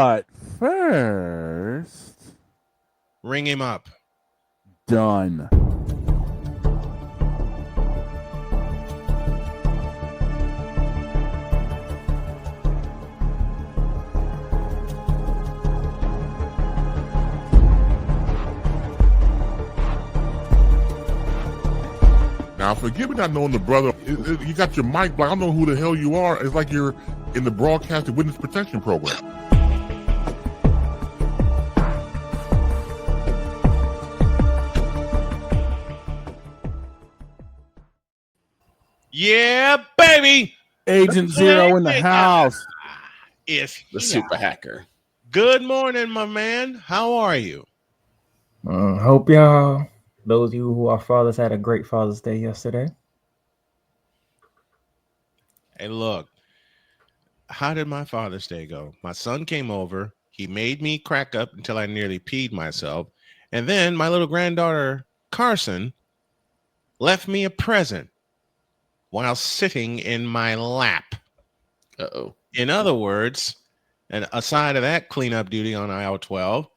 But first, ring him up. Done. Now, forgive me not knowing the brother. You got your mic black. I don't know who the hell you are. It's like you're in the broadcasting witness protection program. Yeah, baby. Agent Zero in the house. Is the super hacker. Good morning, my man. How are you? Hope y'all, those of you who are fathers, had a great Father's Day yesterday. Hey, look. How did my Father's Day go? My son came over. He made me crack up until I nearly peed myself. And then my little granddaughter, Carson, left me a present while sitting in my lap. Uh-oh. In other words, and aside of that cleanup duty on aisle 12,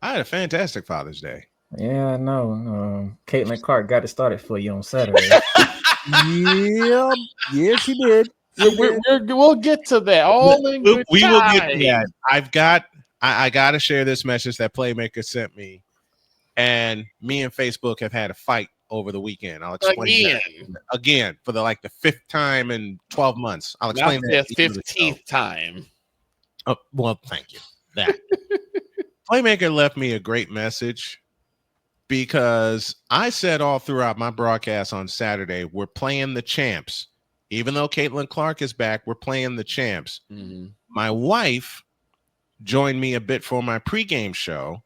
I had a fantastic Father's Day. Yeah, I know. Caitlin Clark got it started for you on Saturday. Yeah, yes, she did. We'll get to that. All in good We will get to time. that. I got to share this message that Playmaker sent me, and me and Facebook have had a fight over the weekend. I'll explain again for the fifth time in 12 months. I'll explain that 15th time. Oh, well, thank you. That Playmaker left me a great message because I said all throughout my broadcast on Saturday, we're playing the champs. Even though Caitlin Clark is back, we're playing the champs. Mm-hmm. My wife joined me a bit for my pregame show,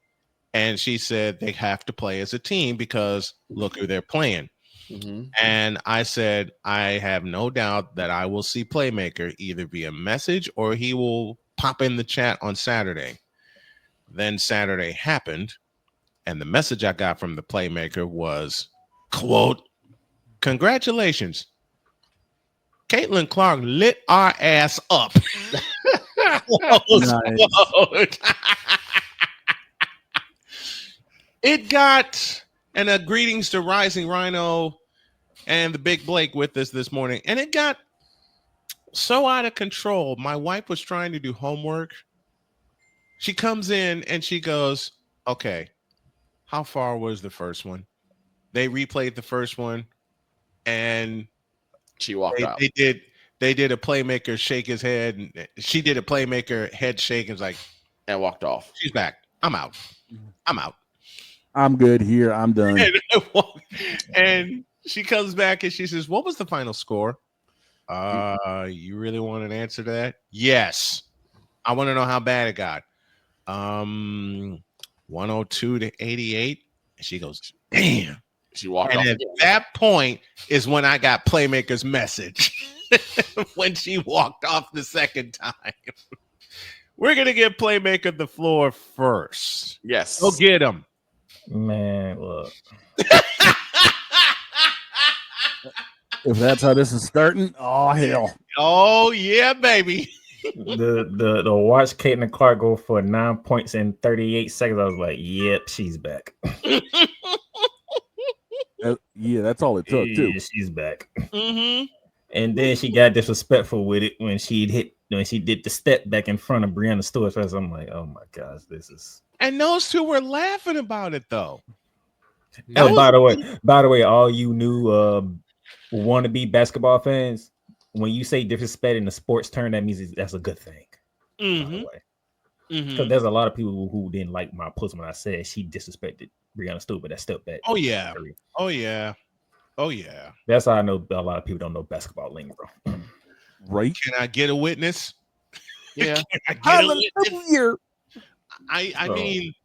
and she said they have to play as a team because look who they're playing. Mm-hmm. And I said, I have no doubt that I will see Playmaker either via message or he will pop in the chat on Saturday. Then Saturday happened, and the message I got from the Playmaker was, quote, "Congratulations. Caitlin Clark lit our ass up." Nice. It got, and greetings to Rising Rhino and the Big Blake with us this morning. And it got so out of control. My wife was trying to do homework. She comes in and she goes, okay, how far was the first one? They replayed the first one and she walked out. They did a Playmaker shake his head. And she did a Playmaker head shake and was like, and walked off. She's back. I'm out. I'm good here. I'm done. And she comes back and she says, what was the final score? You really want an answer to that? Yes. I want to know how bad it got. 102 to 88. And she goes, damn. She walked off. And at that point is when I got Playmaker's message. When she walked off the second time. We're going to give Playmaker the floor first. Yes. Go get him. Man, look. If that's how this is starting, oh hell. Oh yeah, baby. The watch Caitlin Clark go for 9 points in 38 seconds. I was like, yep, she's back. Yeah, that's all it took too. She's back. Mm-hmm. And then she got disrespectful with it when she did the step back in front of Brianna Stewart. So I'm like, oh my gosh, this is. And those two were laughing about it though. Oh, by the way, all you new wannabe basketball fans, when you say disrespect in the sports term, that means that's a good thing. Mm-hmm. By the way, because there's a lot of people who didn't like my post when I said she disrespected Brianna Stewart, but that step back. Oh yeah. Oh yeah. Oh yeah. That's how I know a lot of people don't know basketball lingo. Right? Can I get a witness? Yeah. Hallelujah. I mean,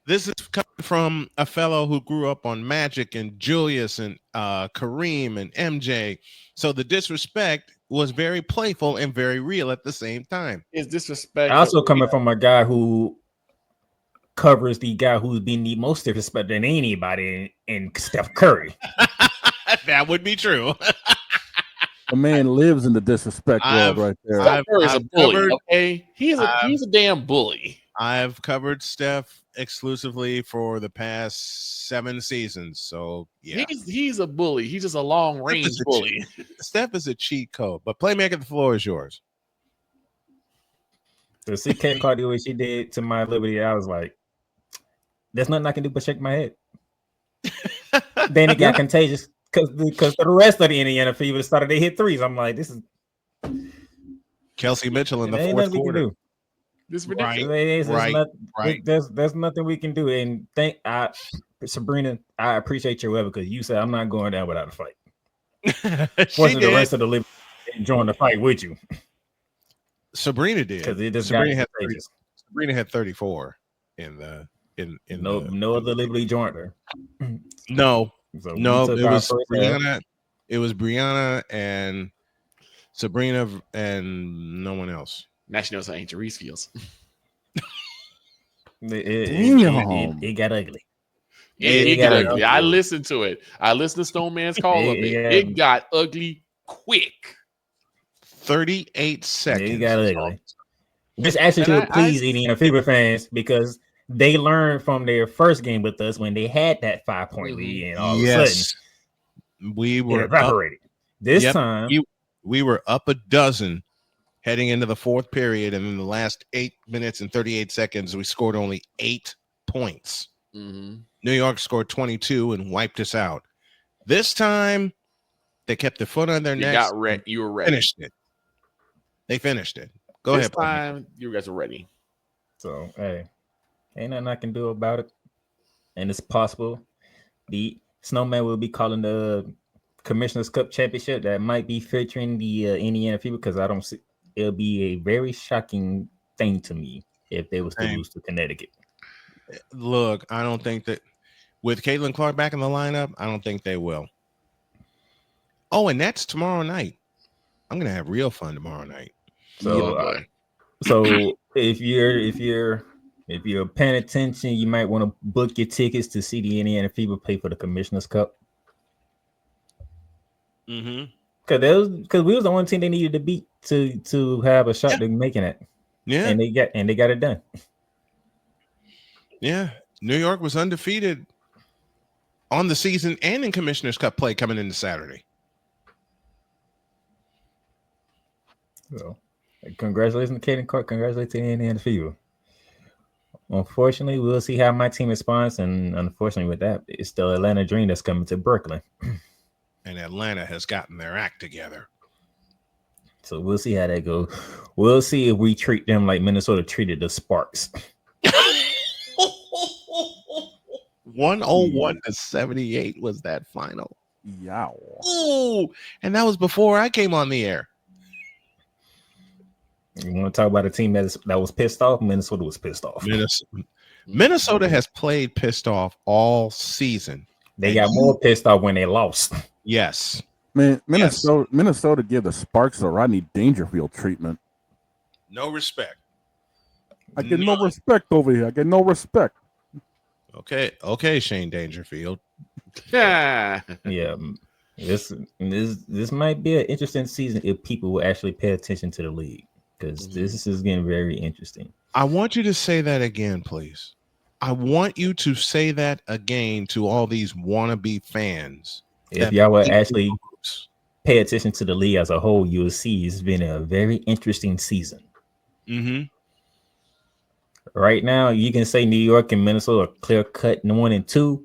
this is coming from a fellow who grew up on Magic and Julius and Kareem and MJ. So the disrespect was very playful and very real at the same time. Is disrespect also coming from a guy who covers the guy who's been the most disrespected than anybody in Steph Curry. That would be true. The man lives in the disrespect world right there. I've- Steph is a bully. covered- Okay, he's a damn bully. I've covered Steph exclusively for the past 7 seasons. So yeah, He's a bully. He's just a long range a bully. Steph is a cheat code. But Playmaker, the floor is yours. So CK Cardi, what she did to my Liberty, I was like, there's nothing I can do but shake my head. Then it got contagious because the rest of the Indiana Fever started to hit threes. I'm like, this is Kelsey Mitchell in the ain't fourth nothing we can quarter. do. This is Right. ridiculous. There's nothing we can do. And Sabrina, I appreciate your web because you said I'm not going down without a fight. Fortunately, the rest of the Liberty join the fight with you. Sabrina did. Because it just Sabrina got had Sabrina had 34 in the no other Liberty joined her. No, So no, we took it our was first half. Brianna. It was Brianna and Sabrina and no one else. Now she knows how Angel Reese feels. It got ugly. It got got ugly. ugly. I listened to it. I listened to Snowman's call of it. It got ugly quick. 38 seconds. It got ugly. Which actually should please Indiana Fever fans because they learned from their first game with us when they had that 5-point lead, and all of a sudden we were it evaporated. This time we were up a dozen heading into the fourth period, and in the last 8 minutes and 38 seconds, we scored only 8 points. Mm-hmm. New York scored 22 and wiped us out. This time, they kept their foot on their necks. You were ready. Finished it. They finished it. Go this ahead. Time, you guys are ready. So, hey, ain't nothing I can do about it. And it's possible the Snowman will be calling the Commissioner's Cup Championship that might be featuring the Indiana Fever because I don't see it'll be a very shocking thing to me if they was to lose to Connecticut. Look, I don't think that with Caitlin Clark back in the lineup, I don't think they will. Oh, and that's tomorrow night. I'm gonna have real fun tomorrow night. So, so if you're paying attention, you might want to book your tickets to see the Indiana Fever play for the Commissioner's Cup. Mm-hmm. Because we was the only team they needed to beat to have a shot to making it. Yeah, and they got it done. Yeah, New York was undefeated on the season and in Commissioner's Cup play coming into Saturday. So, congratulations to Caden Clark. Congratulations to the Indiana Fever. Unfortunately, we'll see how my team responds, and unfortunately, with that, it's the Atlanta Dream that's coming to Brooklyn. And Atlanta has gotten their act together. So we'll see how that goes. We'll see if we treat them like Minnesota treated the Sparks. 101-78 was that final. Yow. Ooh, and that was before I came on the air. You want to talk about a team that was pissed off? Minnesota was pissed off. Minnesota has played pissed off all season. They got more pissed off when they lost. Yes. Man, Minnesota give the Sparks a Rodney Dangerfield treatment. No respect. I get no respect over here. I get no respect. Okay, Shane Dangerfield. Yeah. Yeah. This might be an interesting season if people will actually pay attention to the league. Because this is getting very interesting. I want you to say that again, please. I want you to say that again to all these wannabe fans. If y'all would actually pay attention to the league as a whole, you will see it's been a very interesting season. Mm-hmm. Right now, you can say New York and Minnesota are clear cut 1 and 2,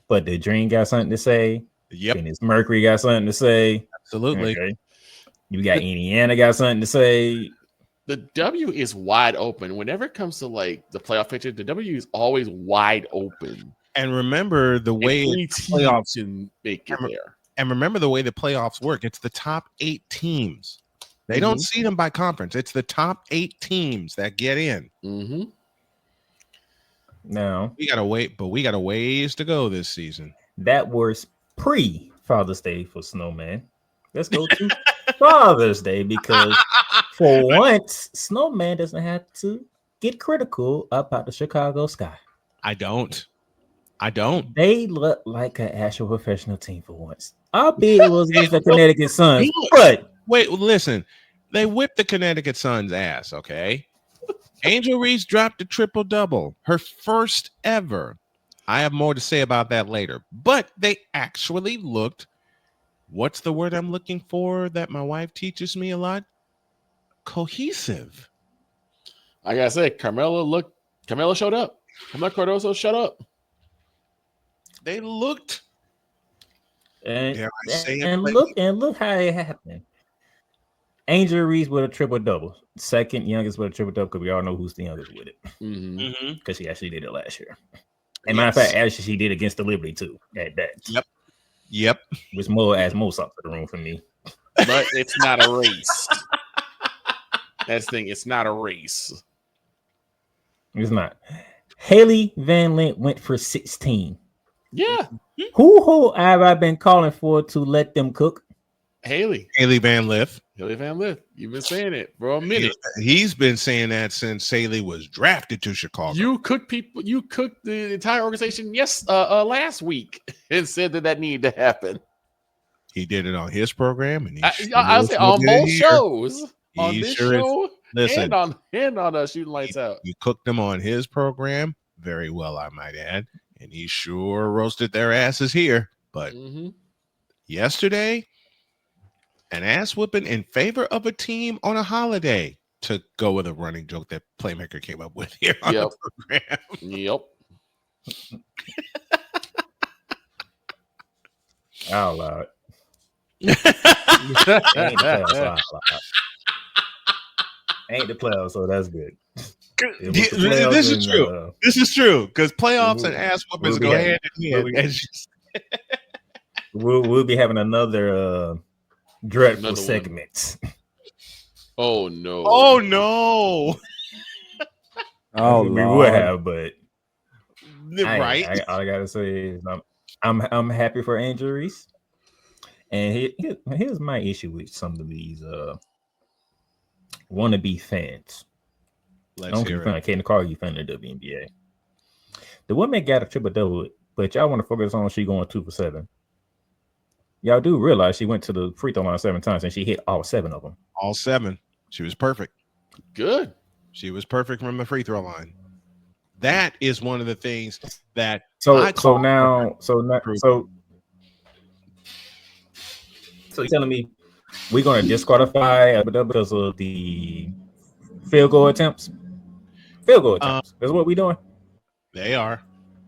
but the Dream got something to say. Yep. And it's Mercury got something to say. Absolutely. Okay. You got Indiana got something to say. The W is wide open. Whenever it comes to like the playoff picture, the W is always wide open. And remember the way playoffs can make it there. And remember the way the playoffs work. It's the top 8 teams. They don't seed them by conference. It's the top 8 teams that get in. Mm-hmm. Now we gotta wait, but we got a ways to go this season. That was pre-Father's Day for Snowman. Let's go to Father's Day because for once, Snowman doesn't have to get critical about the Chicago Sky. I don't. I don't. They look like an actual professional team for once. Albeit it was against the Connecticut Suns, but Wait, listen. They whipped the Connecticut Sun's ass, okay? Angel Reese dropped a triple-double, her first ever. I have more to say about that later. But they actually looked, what's the word I'm looking for that my wife teaches me a lot? Cohesive. I gotta say, Carmelo showed up. Carmelo Cardoso showed up. They looked, and, dare I say it, and look how it happened. Angel Reese with a triple double, second youngest with a triple double, because we all know who's the youngest with it, because she actually did it last year. And matter of fact, actually she did against the Liberty too. At that, Yep. Which more adds more salt to the room for me. But it's not a race. That's the thing. It's not a race. It's not. Haley Van Lent went for 16. Yeah. Who have I been calling for to let them cook? Haley Van Lith. You've been saying it for a minute. He's been saying that since Haley was drafted to Chicago. You cooked the entire organization last week and said that needed to happen. He did it on his program, and I say on both shows. On this show listen, and on Shooting Lights Out. You cooked them on his program very well, I might add, and he sure roasted their asses here. But yesterday, an ass whooping in favor of a team on a holiday, to go with a running joke that Playmaker came up with here on the program. Yep. Out loud. Ain't the playoffs, so that's good. This is true. This is true, because playoffs and ass whoopings go hand in hand. We'll be having another dreadful segment. Oh no! Oh no! We would have, but right. All I gotta say is I'm happy for Angel Reese. And here's my issue with some of these wannabe fans. I can't call you fan of the WNBA. The woman got a triple double, but y'all want to focus on she going 2 for 7. Y'all do realize she went to the free throw line 7 times and she hit all 7 of them. All 7. She was perfect. Good. She was perfect from the free throw line. That is one of the things that so you're telling me we're going to disqualify because of the field goal attempts? That's what we're doing. They are.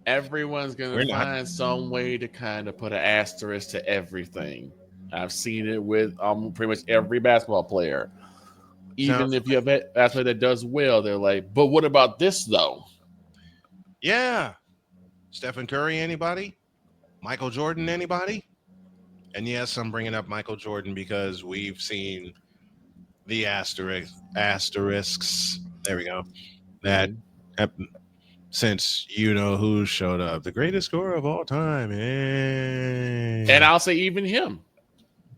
Everyone's going to find some way to kind of put an asterisk to everything. I've seen it with pretty much every basketball player. Even if you have a basketball that does well, they're like, but what about this, though? Yeah. Stephen Curry, anybody? Michael Jordan, anybody? And yes, I'm bringing up Michael Jordan because we've seen the asterisks. There we go. That since you know who showed up, the greatest scorer of all time, and I'll say even him.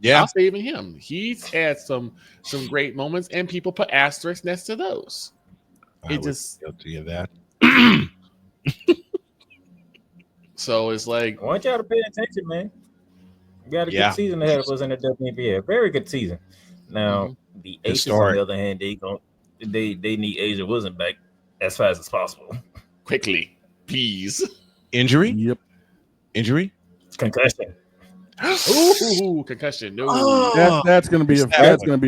Yeah, I'll say even him. He's had some great moments, and people put asterisks next to those. I would guilty of that. So it's like, I want y'all to pay attention, man. We got a good season ahead of us in the WNBA. A very good season. Now, the Aces, on the other hand, they need Asia Wilson back as fast as possible. Quickly, please. Injury? Yep. Injury? Concussion. Ooh, concussion. No. That's gonna be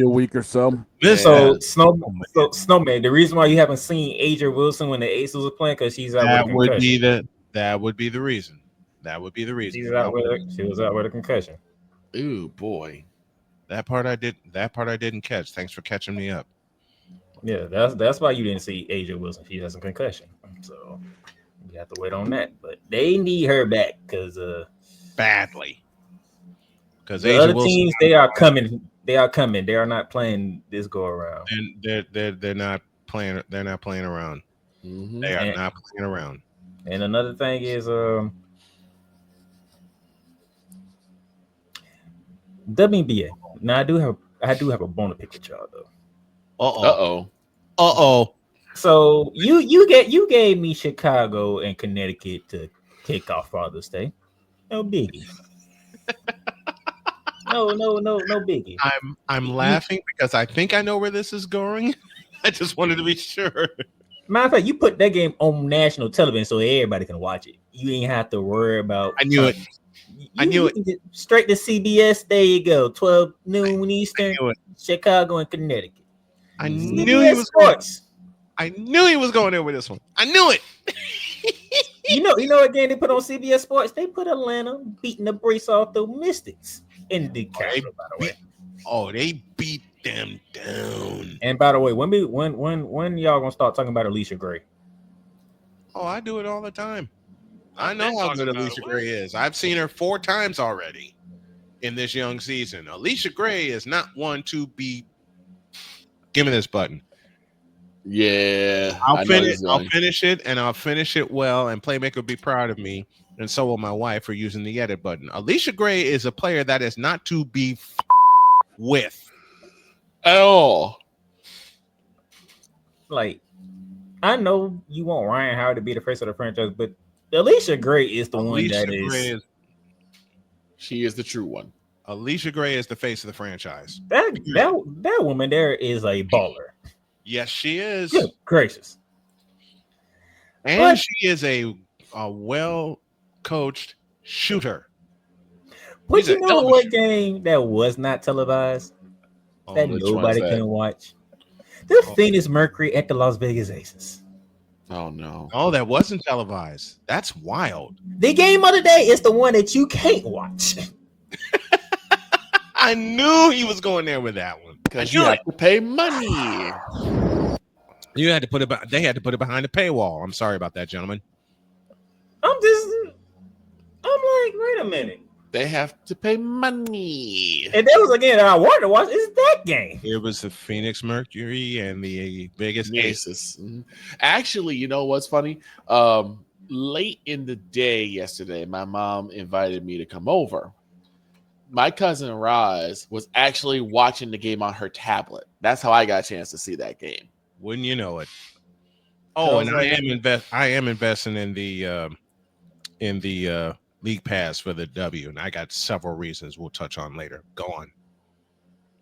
a week or so. So Snowman, the reason why you haven't seen Asia Wilson when the Aces was playing because she's out with a concussion. That would be the reason. She was out with a concussion. Ooh, boy. That part I didn't catch. Thanks for catching me up. Yeah, that's why you didn't see Asia Wilson. She has a concussion. So you have to wait on that. But they need her back because badly. Because the other teams, they are coming. They are not playing this go around. And they're not playing. They're not playing around. Mm-hmm. They are not playing around. And another thing is WNBA. Now I do have a bone to pick with y'all though. Uh-oh. So you gave me Chicago and Connecticut to kickoff Father's Day. No biggie. No biggie. I'm laughing because I think I know where this is going. I just wanted to be sure. Matter of fact, you put that game on national television so everybody can watch it. You ain't have to worry about. I knew it. I knew it. Can get straight to CBS. There you go. 12 noon Eastern. Chicago and Connecticut. I knew he was Sports. I knew he was going there with this one. I knew it. you know what game they put on CBS Sports? They put Atlanta beating the brace off the Mystics in the capital, by the way. Oh, they beat them down. And by the way, when y'all gonna start talking about Alicia Gray? Oh, I do it all the time. I know how good Alicia Gray is. I've seen her 4 times already in this young season. Alicia Gray is not one to be. Give me this button. Yeah, I'll finish it, and I'll finish it well. And Playmaker will be proud of me, and so will my wife for using the edit button. Alicia Gray is a player that is not to be with at all. Like, I know you want Ryan Howard to be the face of the franchise, but Alicia Gray is the one that is. She is the true one. Alicia Gray is the face of the franchise. That woman there is a baller. Yes, she is. Good gracious. And she is a well-coached shooter. But you know what game that was not televised? That nobody can watch? The Phoenix Mercury at the Las Vegas Aces. Oh, no. Oh, that wasn't televised. That's wild. The game of the day is the one that you can't watch. I knew he was going there with that one. Because you have to pay money. You had to put it. They had to put it behind the paywall. I'm sorry about that, gentlemen. I'm like, wait a minute. They have to pay money. And that was a game that I wanted to watch. Is that game? It was the Phoenix Mercury and the Vegas Aces. Mm-hmm. Actually, you know what's funny? Late in the day yesterday, my mom invited me to come over. My cousin Roz was actually watching the game on her tablet. That's how I got a chance to see that game. Wouldn't you know it? Oh, and I am investing in the league pass for the W, and I got several reasons we'll touch on later. Go on.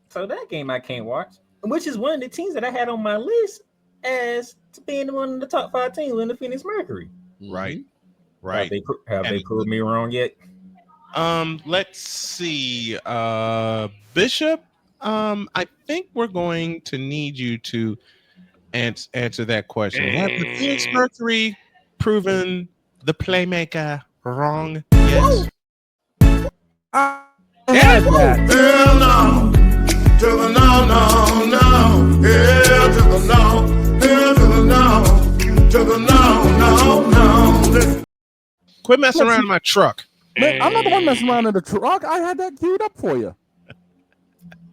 So that game I can't watch, which is one of the teams that I had on my list as to being one of the top 5 teams in the Phoenix Mercury. Right. Right. Have they proved me wrong yet? Let's see. Bishop, I think we're going to need you to answer that question. Have the Phoenix Mercury proven the Playmaker wrong? Yes. I had that. Hell no. To the no, no, no. Hell to the no. Hell to the no. To the no, no, no. Quit messing around in my truck. Man, I'm not the one messing around in the truck. I had that queued up for you.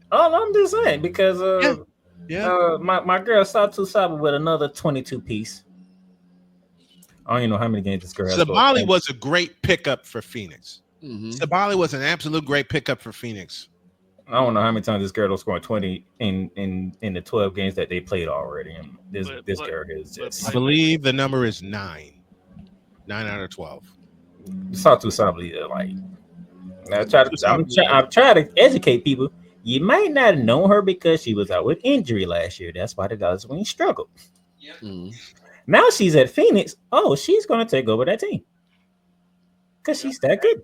Oh, I'm just saying because my girl Satu Saba with another 22 piece. I don't even know how many games this girl has. Sabali was a great pickup for Phoenix. Mm-hmm. Sabali was an absolute great pickup for Phoenix. I don't know how many times this girl will score 20 in the 12 games that they played already. And this girl is just. I believe the number is 9. 9 out of 12. Satu Saba, like I'm trying to educate people. You might not have known her because she was out with injury last year. That's why the Dallas Wings struggled. Yeah. Mm-hmm. Now she's at Phoenix. Oh, she's going to take over that team because she's that good.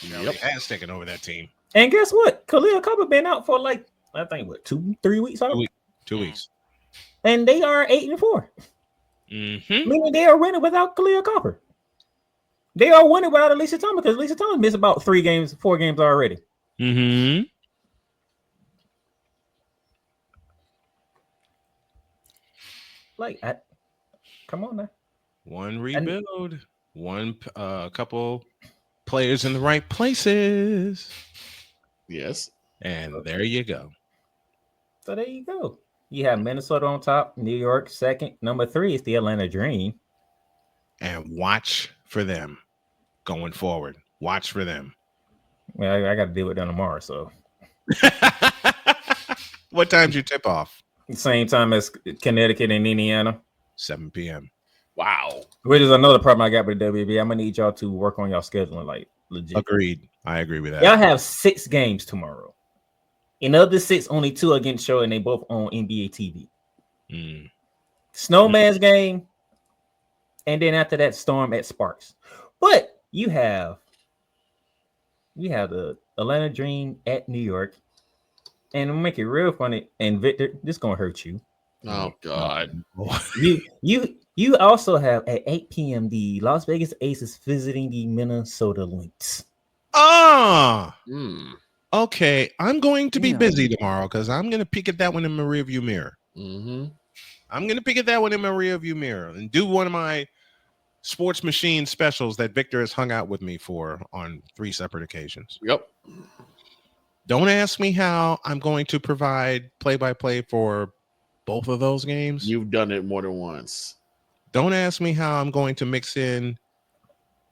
He has taken over that team. And guess what? Khalil Copper been out for like, I think, 2-3 weeks? 2 weeks. And they are 8-4. Mm-hmm. Meaning they are winning without Khalil Copper. They are winning without Alicia Thomas because Alicia Thomas missed about 4 games already. Mm-hmm. Like, come on now. One rebuild, couple players in the right places. Yes. And there you go. So there you go. You have Minnesota on top, New York second. Number 3 is the Atlanta Dream. And watch for them going forward. Watch for them. Well, I got to deal with them tomorrow, so. What time's your tip off? Same time as Connecticut and Indiana. 7 p.m. Wow. Which is another problem I got with the WNBA. I'm gonna need y'all to work on y'all scheduling, like legit. Agreed. I agree with that. Y'all have 6 games tomorrow. In of the 6, only 2 are getting shown, and they both on NBA TV. Snowman's game, and then after that, Storm at Sparks. But you have the Atlanta Dream at New York, and to make it real funny. And Victor, this gonna hurt you. Oh God. You also have at 8 p.m. the Las Vegas Aces visiting the Minnesota Lynx. Okay. I'm going to be busy tomorrow because I'm going to peek at that one in my rearview mirror. I'm going to peek at that one in my rearview mirror and do one of my sports machine specials that Victor has hung out with me for on 3 separate occasions. Yep. Don't ask me how I'm going to provide play-by-play for both of those games. You've done it more than once. Don't ask me how I'm going to mix in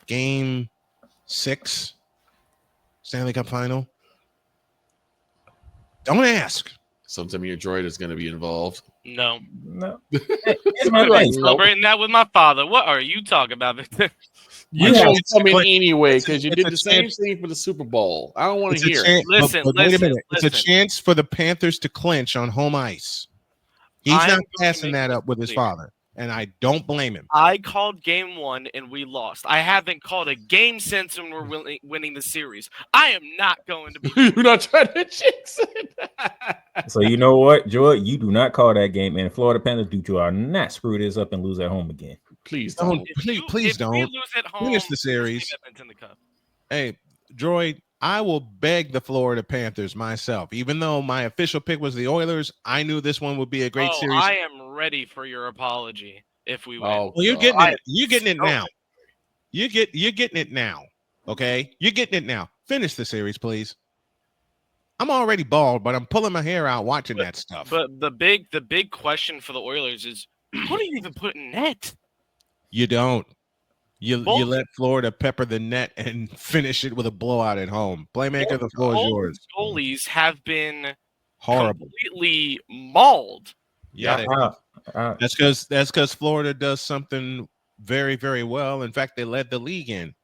game 6 Stanley Cup final. Don't ask. Sometime your droid is going to be involved. No. Here's my thing. Celebrating that with my father. What are you talking about? You have to come in anyway because you did the same thing for the Super Bowl. I don't want to hear it. Listen, wait a minute. listen. It's a chance for the Panthers to clinch on home ice. He's not passing that up with his father, and I don't blame him. I called game 1 and we lost. I haven't called a game since when we're winning the series. I am not going to be. You're not trying to jinx it. So you know what, Joy? You do not call that game, and Florida Panthers do not screw this up and lose at home again. Please don't. Please don't. We lose at home, finish the series. in the cup. Hey, Droid, I will beg the Florida Panthers myself. Even though my official pick was the Oilers, I knew this one would be a great series. I am ready for your apology if we win. Well, you're getting it. You're getting it now. You're getting it now. Okay, you're getting it now. Finish the series, please. I'm already bald, but I'm pulling my hair out watching that stuff. But the big question for the Oilers is, who do you even put in net? You don't. You let Florida pepper the net and finish it with a blowout at home. Playmaker, the floor is yours. Goalies have been horrible, completely mauled. Yeah, that's because Florida does something very, very well. In fact, they led the league in.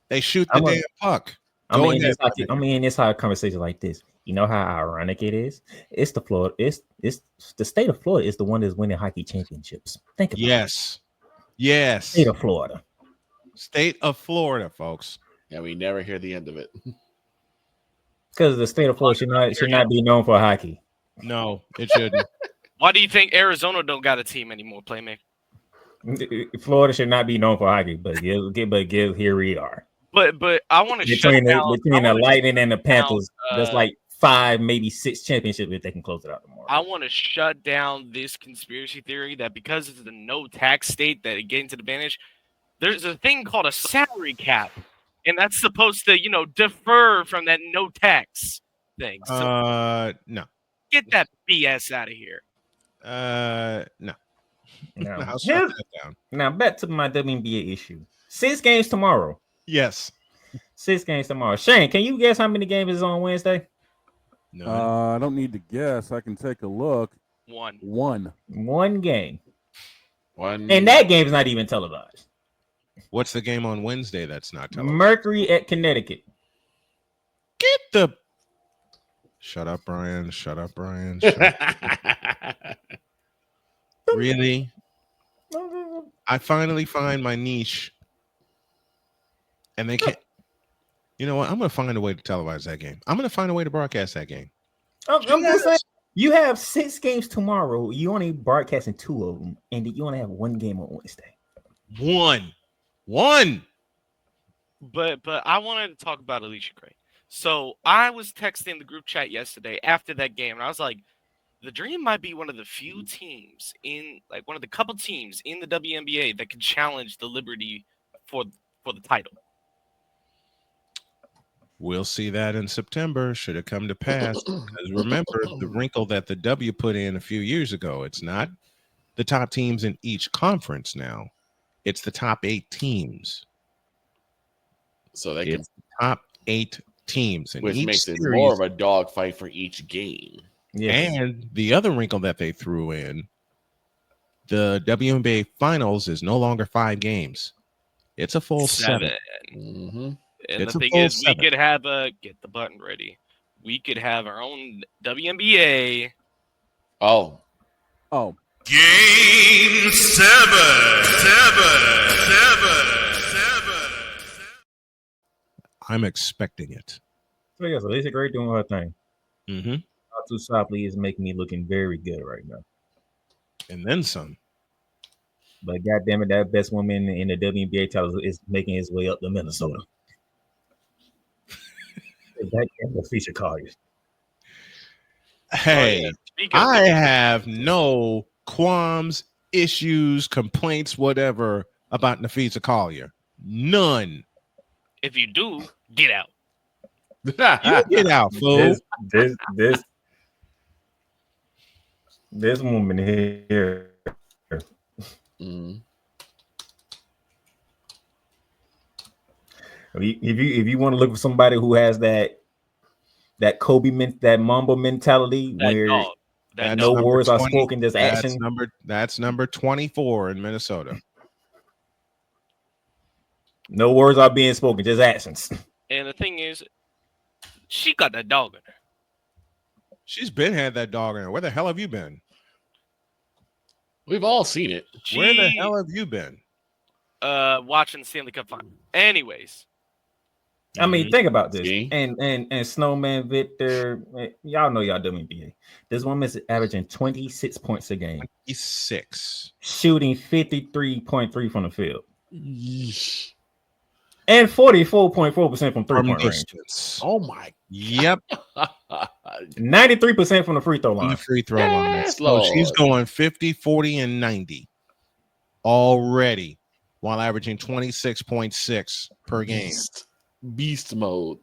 They shoot the damn puck. It's how a conversation like this. You know how ironic it is? It's the state of Florida is the one that's winning hockey championships. Think about it. Yes. State of Florida. State of Florida, folks. Yeah, we never hear the end of it. Because the state of Florida should not be known for hockey. No, it shouldn't. Why do you think Arizona don't got a team anymore, Playmaker? Florida should not be known for hockey, but here we are. But I want to between the Lightning and the Panthers. There's like 5, maybe 6 championships if they can close it out tomorrow. I want to shut down this conspiracy theory that because it's a no tax state that it gains an advantage. There's a thing called a salary cap, and that's supposed to, defer from that no tax thing. So no. Get that BS out of here. No. I'll shut that down. Now back to my WNBA issue. 6 games tomorrow. Yes. 6 games tomorrow. Shane, can you guess how many games is on Wednesday? No. I don't need to guess. I can take a look. One game. One. And that game is not even televised. What's the game on Wednesday that's not televised? Mercury at Connecticut. Get the... Shut up, Brian. Shut up. Really? I finally find my niche. And they can't... You know what? I'm going to find a way to televise that game. I'm going to find a way to broadcast that game. I'm just saying, you have 6 games tomorrow. You only broadcasting 2 of them, and you only have 1 game on Wednesday. One. But I wanted to talk about Alicia Gray. So I was texting the group chat yesterday after that game, and I was like, the Dream might be one of the few teams one of the couple teams in the WNBA that can challenge the Liberty for the title. We'll see that in September, should it come to pass. Because remember the wrinkle that the W put in a few years ago. It's not the top teams in each conference now. It's the top 8 teams. So it's the top 8 teams. In which each makes series. it more of a dogfight for each game. Yes. And the other wrinkle that they threw in, the WNBA Finals is no longer 5 games. It's a full 7. Mm-hmm. And It's the a thing full is, 7. we could have get the button ready. We could have our own WNBA. Oh, Game 7. I'm expecting it. So yes, Alicia Gray doing her thing. Mm-hmm. Too softly is making me looking very good right now. And then some. But goddamn it, that best woman in the WNBA title is making his way up to Minnesota. That can the feature Colliers. Hey, Speaking of I have no qualms, issues, complaints, whatever about Nafisa Collier. None. if you do, get out. You get out, fool. This woman here. mm. If you want to look for somebody who has that Kobe that Mamba mentality That where dog. That no dog. words are 20. spoken, just action. That's number 24 in Minnesota. No words are being spoken, just actions. And the thing is, she got that dog in her. She's been had that dog in her. Where the hell have you been? We've all seen it. Where the hell have you been? Watching the Stanley Cup final. Anyways. I mean, think about this. See? And Snowman Victor, y'all know y'all WNBA. This woman's averaging 26 points a game. 26. Shooting 53.3 from the field. And 44.4% from three-point range. Distance. Oh my. Yep. 93% from the free throw On the line. free throw line. Yes, So she's Lord. going 50, 40, and 90 already while averaging 26.6 per game. Beast mode.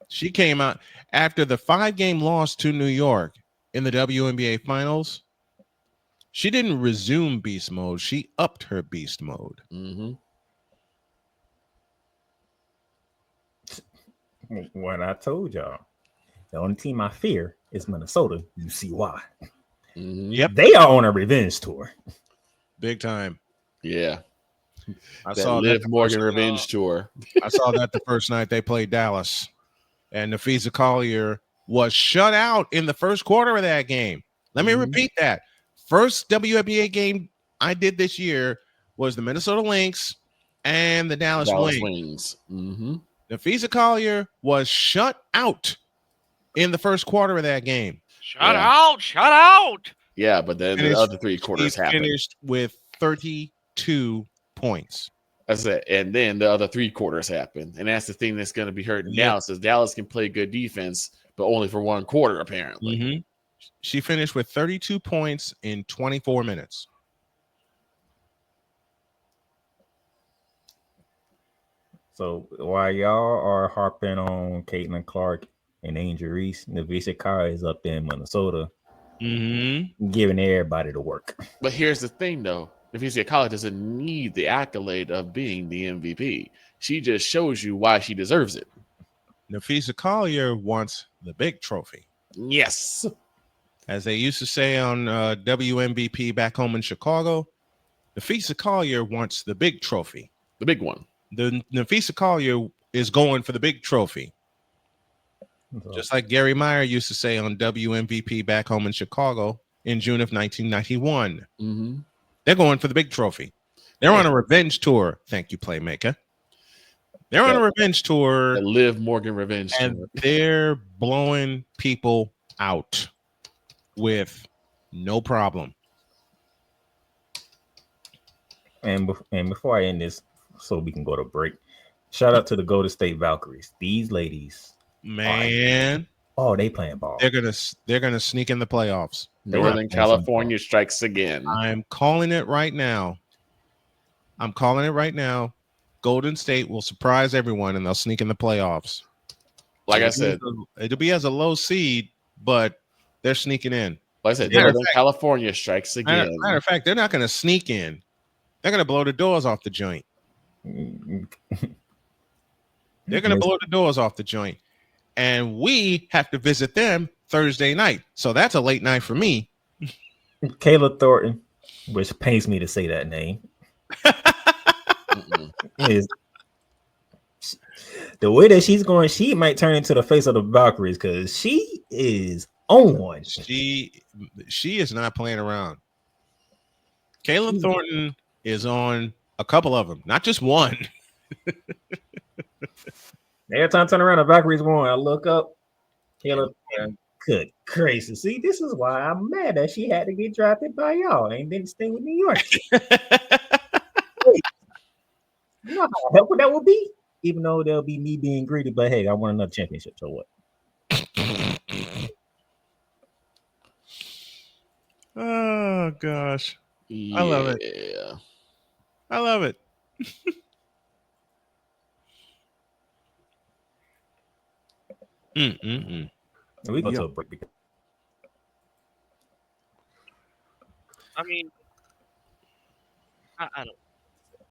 She came out after the 5-game loss to New York in the WNBA Finals. She didn't resume beast mode. She upped her beast mode. Mm-hmm. When I told y'all, the only team I fear is Minnesota. You see why? Mm-hmm. Yep. They are on a revenge tour. Big time. Yeah. I That saw Liv that Morgan revenge tour. I saw that the first night they played Dallas. And Nafisa Collier was shut out in the first quarter of that game. Let me repeat that. First WNBA game I did this year was the Minnesota Lynx and the Dallas Wings. Mm-hmm. Nafisa Collier was shut out in the first quarter of that game. Shut out. Yeah, but then the other 3 quarters He happened. finished with 32 points. That's it. And then the other 3 quarters happened. And that's the thing that's going to be hurting Dallas is Dallas can play good defense, but only for 1 quarter, apparently. Mm-hmm. She finished with 32 points in 24 minutes. So while y'all are harping on Caitlin Clark and Angel Reese, Nafisa Collier is up there in Minnesota, giving everybody to work. But here's the thing, though. Nafisa Collier doesn't need the accolade of being the MVP. She just shows you why she deserves it. Nafisa Collier wants the big trophy. Yes. As they used to say on WNBP back home in Chicago, Nafisa Collier wants the big trophy. The big one. The Nafisa Collier is going for the big trophy. Just like Gary Meyer used to say on WNBP back home in Chicago in June of 1991. Mm-hmm. They're going for the big trophy. They're on a revenge tour. Thank you, Playmaker. They're on a revenge tour. The Liv Morgan revenge and tour. They're blowing people out with no problem. And before I end this, so we can go to break, shout out to the Golden State Valkyries. These ladies, man, they playing ball. They're gonna sneak in the playoffs. Northern California strikes again. I'm calling it right now. Golden State will surprise everyone and they'll sneak in the playoffs. Like I said, it'll be as a low seed, but they're sneaking in. Like I said, Northern California strikes again. Matter of fact, they're not going to sneak in. They're going to blow the doors off the joint. They're going to blow the doors off the joint. And we have to visit them Thursday night. So that's a late night for me. Kayla Thornton which pains me to say that name. Mm-mm. Is the way that she's going, she might turn into the face of the Valkyries because she is on. She is not playing around. Kayla Thornton is on a couple of them, not just one. Every time I turn around, the Valkyries won. I look up, Kayla. Good gracious. See, this is why I'm mad that she had to get drafted by y'all and didn't stay with New York. You know how helpful that would be? Even though there'll be me being greedy, but hey, I want another championship, so what? Oh gosh. Yeah. I love it. I love it. We go to a break. I mean, I don't.